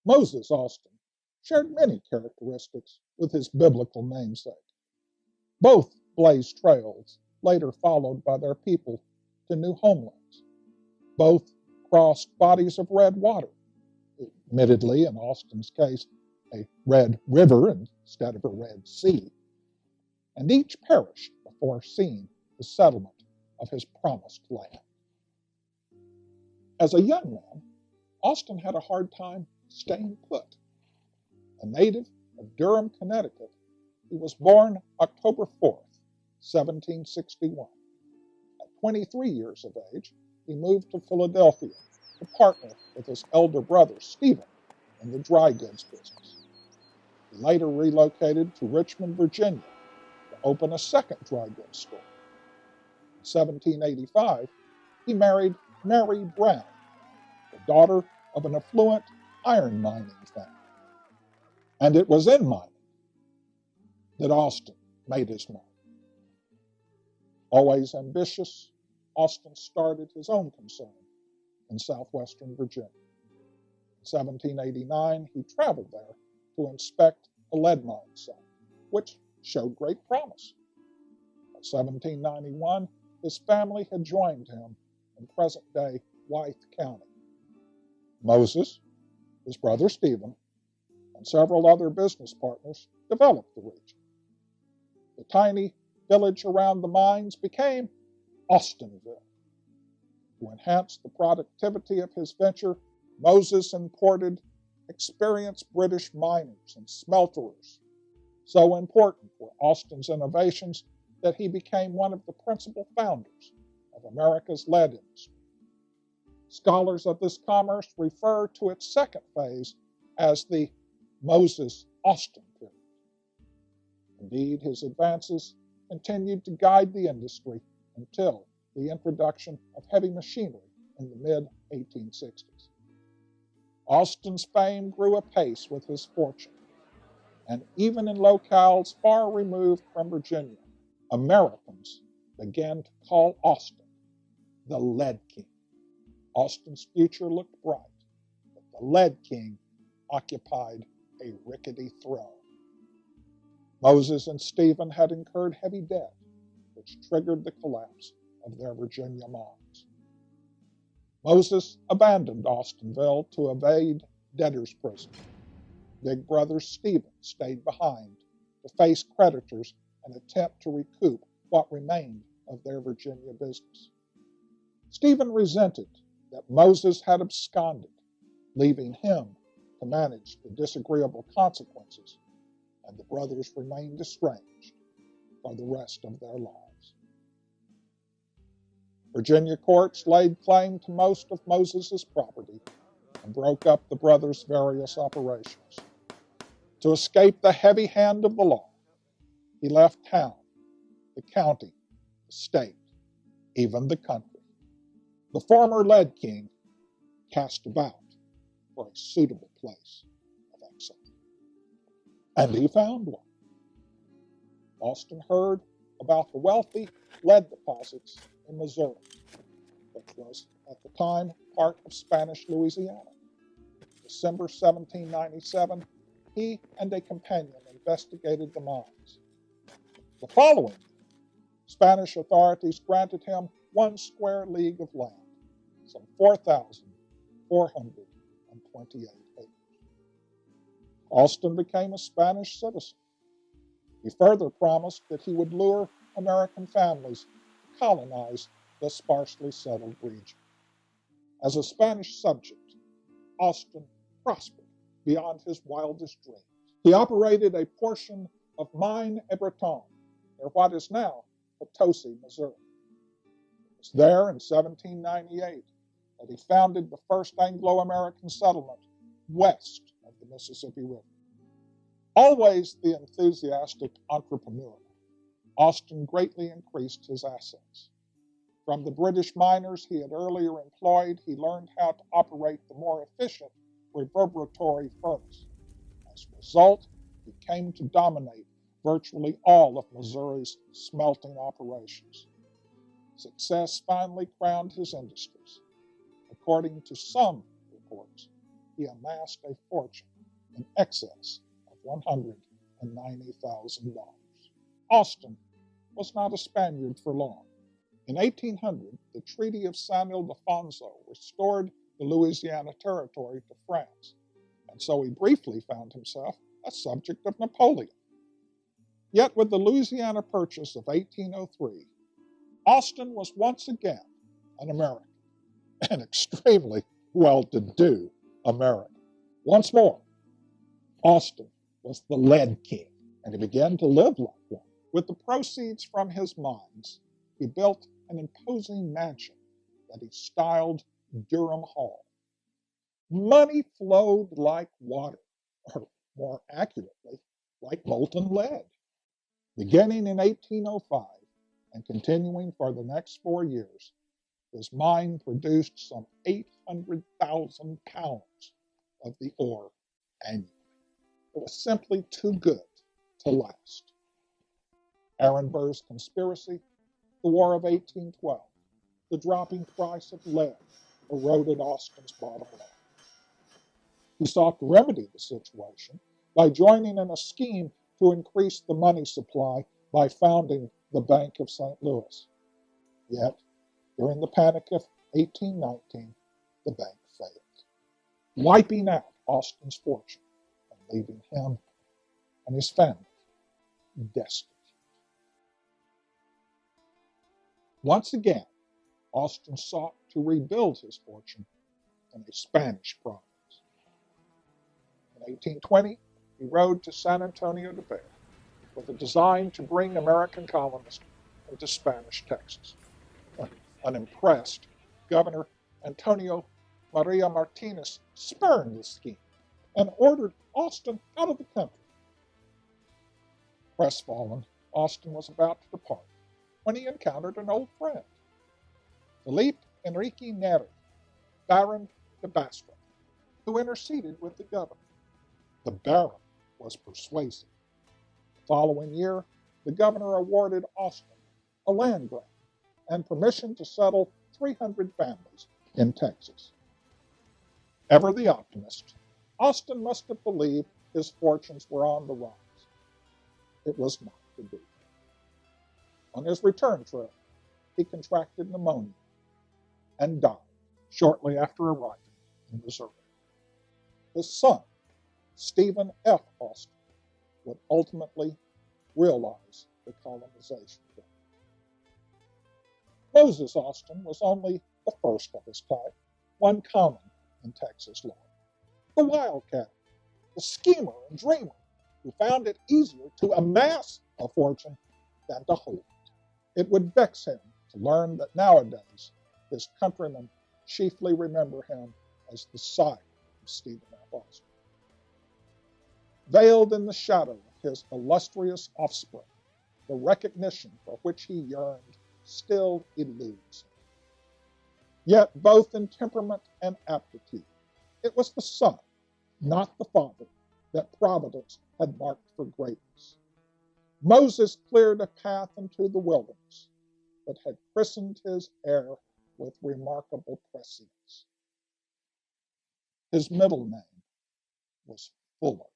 Moses Austin shared many characteristics with his biblical namesake. Both blazed trails later followed by their people to new homelands. Both crossed bodies of red water, admittedly, in Austin's case, a red river instead of a red sea, and each perished before seeing the settlement of his promised land. As a young man, Austin had a hard time staying put. A native of Durham, Connecticut, he was born October 4th, 1761. At 23 years of age, he moved to Philadelphia to partner with his elder brother, Stephen, in the dry goods business. He later relocated to Richmond, Virginia, to open a second dry goods store. In 1785, he married Mary Brown, the daughter of an affluent iron mining family. And it was in mining that Austin made his mark. Always ambitious, Austin started his own concern in southwestern Virginia. In 1789, he traveled there to inspect a lead mine site, which showed great promise. In 1791, his family had joined him in present-day Wythe County. Moses, his brother Stephen, and several other business partners developed the region. The tiny village around the mines became Austinville. To enhance the productivity of his venture, Moses imported experienced British miners and smelterers, so important were Austin's innovations that he became one of the principal founders of America's lead industry. Scholars of this commerce refer to its second phase as the Moses-Austin period. Indeed, his advances continued to guide the industry until the introduction of heavy machinery in the mid-1860s. Austin's fame grew apace with his fortune, and even in locales far removed from Virginia, Americans began to call Austin the Lead King. Austin's future looked bright, but the Lead King occupied a rickety throne. Moses and Stephen had incurred heavy debt, which triggered the collapse of their Virginia mines. Moses abandoned Austinville to evade debtor's prison. Big brother Stephen stayed behind to face creditors and attempt to recoup what remained of their Virginia business. Stephen resented that Moses had absconded, leaving him to manage the disagreeable consequences, and the brothers remained estranged for the rest of their lives. Virginia courts laid claim to most of Moses' property and broke up the brothers' various operations. To escape the heavy hand of the law, he left town, the county, the state, even the country. The former Lead King cast about for a suitable place of exile. And he found one. Austin heard about the wealthy lead deposits in Missouri, which was at the time part of Spanish Louisiana. December 1797, he and a companion investigated the mines. The following year, Spanish authorities granted him 1 square league of land, some 4,428 acres. Austin became a Spanish citizen. He further promised that he would lure American families to colonize the sparsely settled region. As a Spanish subject, Austin prospered beyond his wildest dreams. He operated a portion of Mine et Breton, near what is now Potosi, Missouri. It was there in 1798 that he founded the first Anglo-American settlement west of the Mississippi River. Always the enthusiastic entrepreneur, Austin greatly increased his assets. From the British miners he had earlier employed, he learned how to operate the more efficient reverberatory furnace. As a result, he came to dominate virtually all of Missouri's smelting operations. Success finally crowned his industries. According to some reports, he amassed a fortune in excess of $190,000. Austin was not a Spaniard for long. In 1800, the Treaty of San Ildefonso restored the Louisiana Territory to France, and so he briefly found himself a subject of Napoleon. Yet with the Louisiana Purchase of 1803, Austin was once again an American, an extremely well-to-do American. Once more, Austin was the lead king, and he began to live like one. With the proceeds from his mines, he built an imposing mansion that he styled Durham Hall. Money flowed like water, or more accurately, like molten lead. Beginning in 1805 and continuing for the next 4 years, his mine produced some 800,000 pounds of the ore annually. It was simply too good to last. Aaron Burr's conspiracy, the War of 1812, the dropping price of lead eroded Austin's bottom line. He sought to remedy the situation by joining in a scheme to increase the money supply by founding the Bank of St. Louis. Yet, during the Panic of 1819, the bank failed, wiping out Austin's fortune and leaving him and his family destitute. Once again, Austin sought to rebuild his fortune in a Spanish province. In 1820, he rode to San Antonio de Bexar with a design to bring American colonists into Spanish Texas. Unimpressed, Governor Antonio Maria Martinez spurned the scheme and ordered Austin out of the country. Crestfallen, Austin was about to depart when he encountered an old friend, Felipe Enrique Neri, Baron de Bastra, who interceded with the governor. The baron was persuasive. The following year, the governor awarded Austin a land grant and permission to settle 300 families in Texas. Ever the optimist, Austin must have believed his fortunes were on the rise. It was not to be. On his return trip, he contracted pneumonia and died shortly after arriving in Missouri. His son, Stephen F. Austin, would ultimately realize the colonization plan. Moses Austin was only the first of his type, one common in Texas law. The wildcat, the schemer and dreamer who found it easier to amass a fortune than to hold it. It would vex him to learn that nowadays his countrymen chiefly remember him as the sire of Stephen F. Austin. Veiled in the shadow of his illustrious offspring, the recognition for which he yearned still eludes him. Yet, both in temperament and aptitude, it was the son, not the father, that Providence had marked for greatness. Moses cleared a path into the wilderness, but had christened his heir with remarkable prescience. His middle name was Fuller.